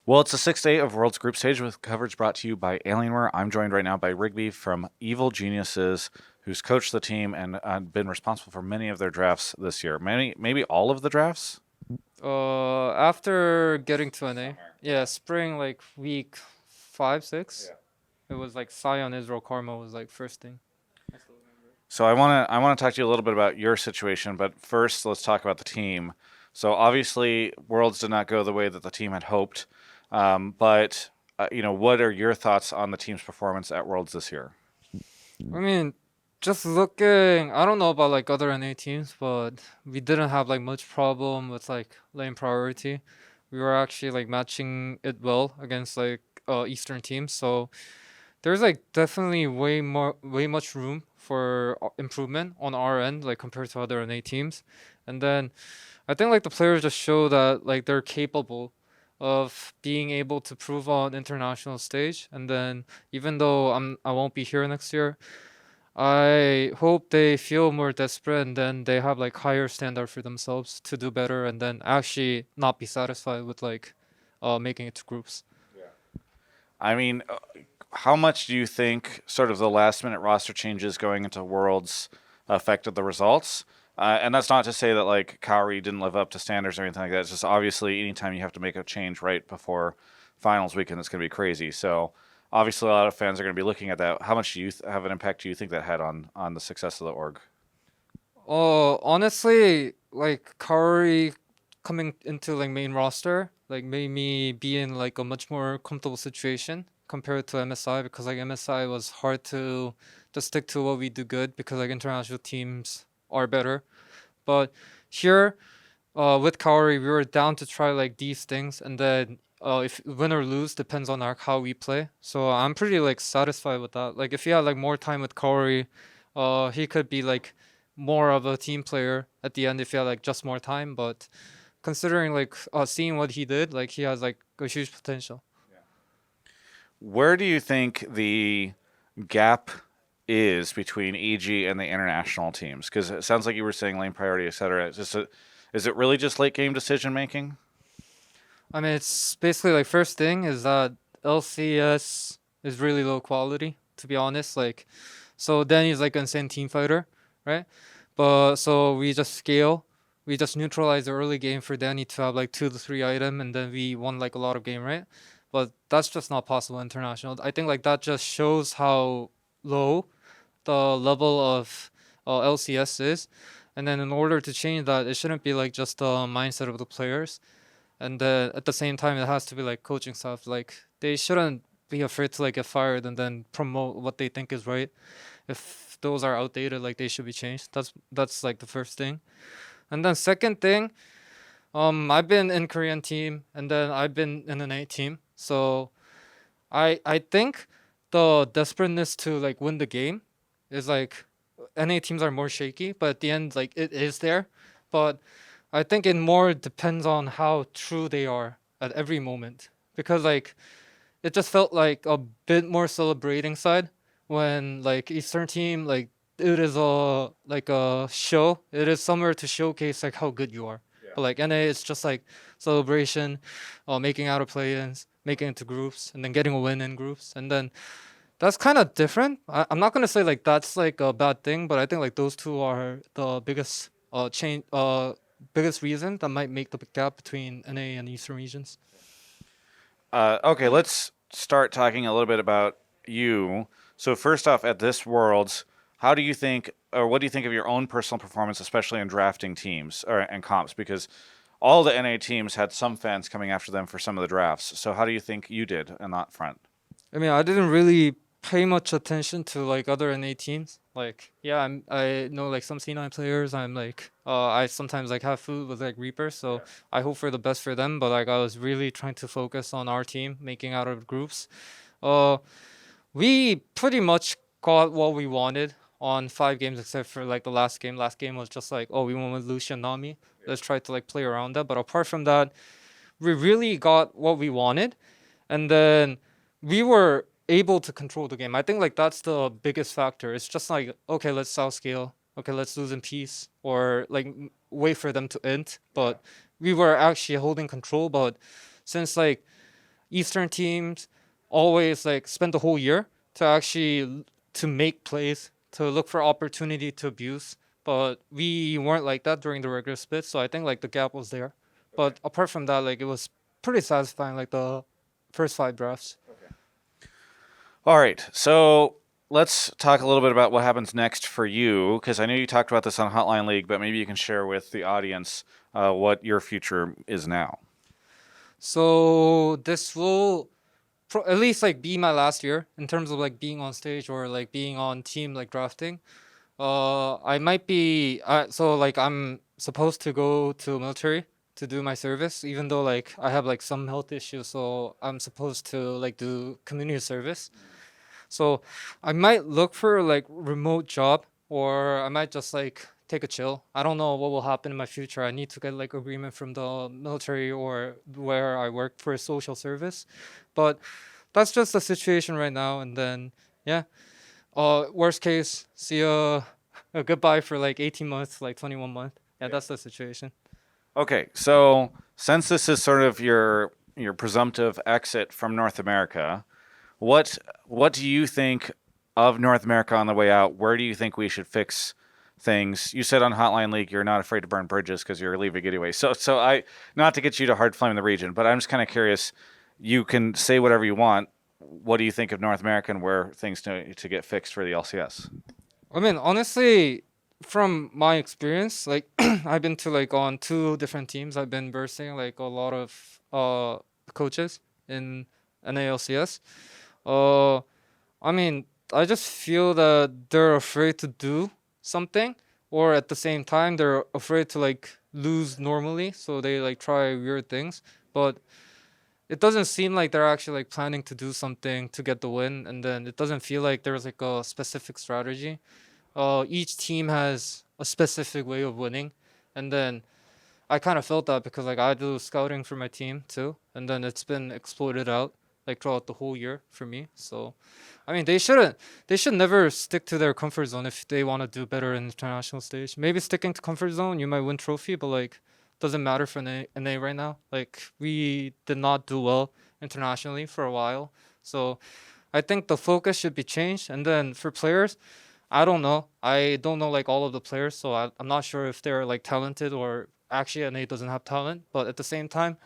Well, it's the sixth day of World's Group Stage with coverage brought to you by Alienware. I'm joined right now by Rigby from Evil Geniuses, who's coached the team and been responsible for many of their drafts this year. Maybe all of the drafts. After getting to NA, yeah, spring like week 5, 6, it was like Sion Israel Karma was like first thing. I still remember. So I want to talk to you a little bit about your situation, but first let's talk about the team. So obviously, Worlds did not go the way that the team had hoped, but what are your thoughts on the team's performance at Worlds this year? I mean, just looking, I don't know about like other NA teams, but we didn't have like much problem with like lane priority. We were actually like matching it well against like Eastern teams, so there's like definitely way much room for improvement on our end, like compared to other NA teams. And then I think like the players just show that like they're capable of being able to prove on international stage. And then even though I won't be here next year, I hope they feel more desperate and then they have like higher standard for themselves to do better and then actually not be satisfied with like making it to groups. I mean, how much do you think sort of the last minute roster changes going into Worlds affected the results? And that's not to say that like Kaori didn't live up to standards or anything like that. It's just obviously anytime you have to make a change right before finals weekend, it's going to be crazy. So obviously a lot of fans are going to be looking at that. How much do you have an impact do you think that had on the success of the org? Honestly, like Kaori coming into like main roster like made me be in like a much more comfortable situation compared to MSI because like MSI was hard to just stick to what we do good because like international teams are better. But here, with Kaori, we were down to try like these things, and then if win or lose depends on like how we play. So I'm pretty like satisfied with that. Like if he had like more time with Kaori, he could be like more of a team player at the end if he had like just more time. But considering like seeing what he did, like he has like a huge potential. Where do you think the gap is between EG and the international teams? Because it sounds like you were saying lane priority, et cetera. Is it really just late game decision making? I mean, it's basically like first thing is that LCS is really low quality. To be honest, like so Danny's like an insane team fighter, right? But so we just scale. We just neutralize the early game for Danny to have like 2 to 3 item, and then we won like a lot of game, right? But that's just not possible international. I think like that just shows how low the level of LCS is, and then in order to change that, it shouldn't be like just the mindset of the players, and at the same time, it has to be like coaching stuff. Like they shouldn't be afraid to like get fired and then promote what they think is right. If those are outdated, like they should be changed. That's like the first thing. And then second thing, I've been in Korean team and then I've been in an A team. So I think the desperateness to like win the game is like NA teams are more shaky, but at the end like it is there. But I think it more depends on how true they are at every moment. Because like it just felt like a bit more celebrating side when like Eastern team like it is a like a show. It is somewhere to showcase like how good you are. But like NA, it's just like celebration, making out of play-ins, making it to groups, and then getting a win in groups, and then that's kind of different. I'm not gonna say like that's like a bad thing, but I think like those two are the biggest reason that might make the big gap between NA and Eastern regions. Okay, let's start talking a little bit about you. So first off, at this Worlds, how do you think, or what do you think of your own personal performance, especially in drafting teams or and comps? Because all the NA teams had some fans coming after them for some of the drafts. So how do you think you did on that front? I mean, I didn't really pay much attention to like other NA teams. Like, yeah, I know like some C9 players. I'm like, I sometimes like have food with like Reaper, so I hope for the best for them. But like, I was really trying to focus on our team making out of groups. Uh, we pretty much got what we wanted on 5 games, except for like the last game. Last game was just like, oh, we went with Lucian Nami. Let's try to like play around that. But apart from that, we really got what we wanted, and then we were able to control the game. I think like that's the biggest factor. It's just like okay, let's south scale. Okay, let's lose in peace, or like wait for them to end. But we were actually holding control. But since like Eastern teams always like spend the whole year to actually to make plays, to look for opportunity to abuse. But we weren't like that during the regular split, so I think like the gap was there. But apart from that, like it was pretty satisfying, like the first 5 drafts. All right, so let's talk a little bit about what happens next for you, because I know you talked about this on Hotline League, but maybe you can share with the audience what your future is now. So this will at least like be my last year in terms of like being on stage or like being on team like drafting. I might be so like I'm supposed to go to military to do my service, even though like I have like some health issues, so I'm supposed to like do community service. So I might look for like remote job, or I might just like take a chill. I don't know what will happen in my future. I need to get like agreement from the military or where I work for social service. But that's just the situation right now. And then yeah, worst case, see a goodbye for like 18 months, like 21 months. Yeah, that's the situation. Okay, so since this is sort of your presumptive exit from North America, what do you think of North America on the way out? Where do you think we should fix things? You said on Hotline League you're not afraid to burn bridges because you're leaving anyway. So I not to get you to hard flame the region, but I'm just kind of curious. You can say whatever you want. What do you think of North America and where things to get fixed for the LCS? I mean, honestly, from my experience, like I've been to like on 2 different teams. I've been versing like a lot of coaches in NALCS. Uh, I mean, I just feel that they're afraid to do something, or at the same time they're afraid to like lose normally, so they like try weird things. But it doesn't seem like they're actually like planning to do something to get the win, and then it doesn't feel like there's like a specific strategy. Each team has a specific way of winning, and then I kind of felt that because like I do scouting for my team too, and then it's been exploited out like throughout the whole year for me. So, I mean, they should never stick to their comfort zone if they want to do better in the international stage. Maybe sticking to comfort zone, you might win trophy, but like doesn't matter for NA right now. Like we did not do well internationally for a while, so I think the focus should be changed. And then for players, I don't know. I don't know like all of the players, so I'm not sure if they're like talented or actually NA doesn't have talent. But at the same time,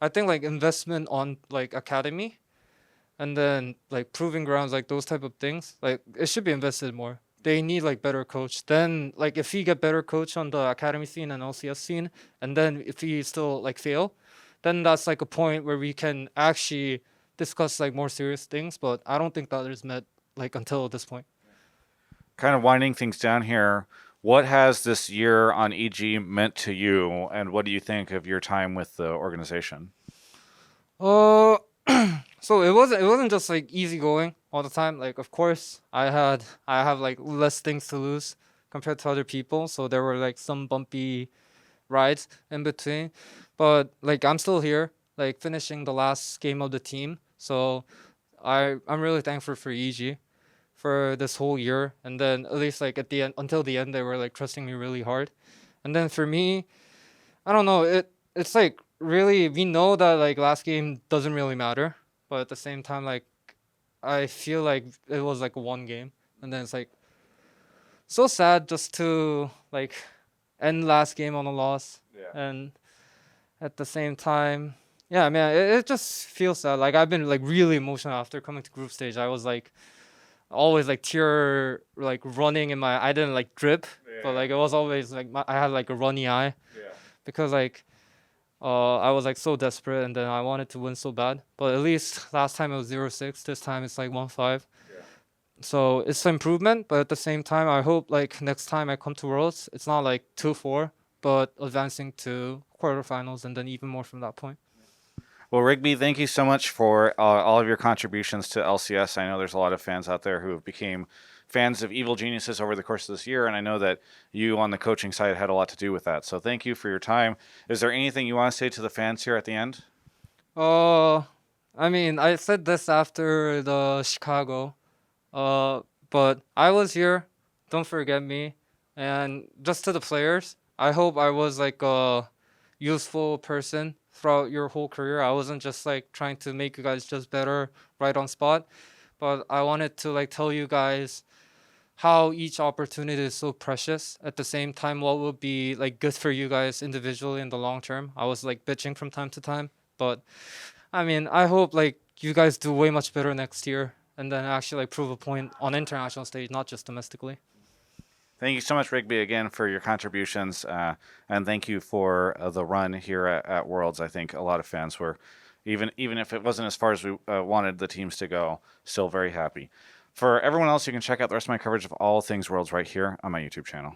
I think like investment on like academy and then like proving grounds, like those type of things, like it should be invested more. They need like better coach. Then like if he get better coach on the academy scene and LCS scene, and then if he still like fail, then that's like a point where we can actually discuss like more serious things. But I don't think that is met like until this point. Kind of winding things down here. What has this year on EG meant to you, and what do you think of your time with the organization? Uh, so it wasn't just like easy going all the time. Like of course I have like less things to lose compared to other people. So there were like some bumpy rides in between, but like I'm still here, like finishing the last game of the team. So I'm really thankful for EG for this whole year, and then at least like at the end until the end they were like trusting me really hard. And then for me, I don't know. It's like really we know that like last game doesn't really matter, but at the same time like I feel like it was like one game, and then it's like so sad just to like end last game on a loss, Yeah. and at the same time, yeah, man, it just feels sad. Like I've been like really emotional after coming to group stage. I was like always like tear like running in my. I didn't like drip, but like it was always like I had like a runny eye Yeah. because like I was like so desperate, and then I wanted to win so bad. But at least last time it was 0-6. This time it's like 1-5. So it's an improvement, but at the same time, I hope like next time I come to Worlds, it's not like 2-4, but advancing to quarterfinals and then even more from that point. Well, Rigby, thank you so much for all of your contributions to LCS. I know there's a lot of fans out there who have became fans of Evil Geniuses over the course of this year, and I know that you on the coaching side had a lot to do with that. So thank you for your time. Is there anything you want to say to the fans here at the end? Uh, I mean, I said this after the Chicago, uh, but I was here. Don't forget me. And just to the players, I hope I was like a useful person throughout your whole career. I wasn't just like trying to make you guys just better right on spot, but I wanted to like tell you guys how each opportunity is so precious. At the same time, what would be like good for you guys individually in the long term. I was like bitching from time to time, but I mean, I hope like you guys do way much better next year and then actually like prove a point on international stage, not just domestically. Thank you so much, Rigby, again for your contributions, and thank you for the run here at Worlds. I think a lot of fans were, even if it wasn't as far as we wanted the teams to go, still very happy. For everyone else, you can check out the rest of my coverage of all things Worlds right here on my YouTube channel.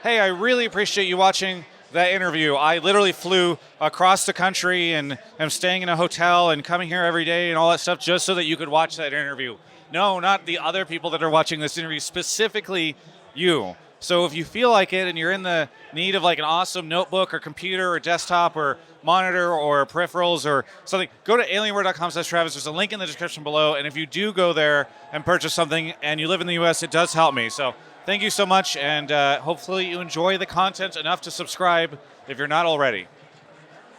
Hey, I really appreciate you watching that interview. I literally flew across the country and am staying in a hotel and coming here every day and all that stuff just so that you could watch that interview. No, not the other people that are watching this interview, specifically you. So if you feel like it and you're in the need of like an awesome notebook or computer or desktop or monitor or peripherals or something, go to alienware.com/Travis. There's a link in the description below. And if you do go there and purchase something and you live in the US, it does help me. So thank you so much, and hopefully you enjoy the content enough to subscribe if you're not already.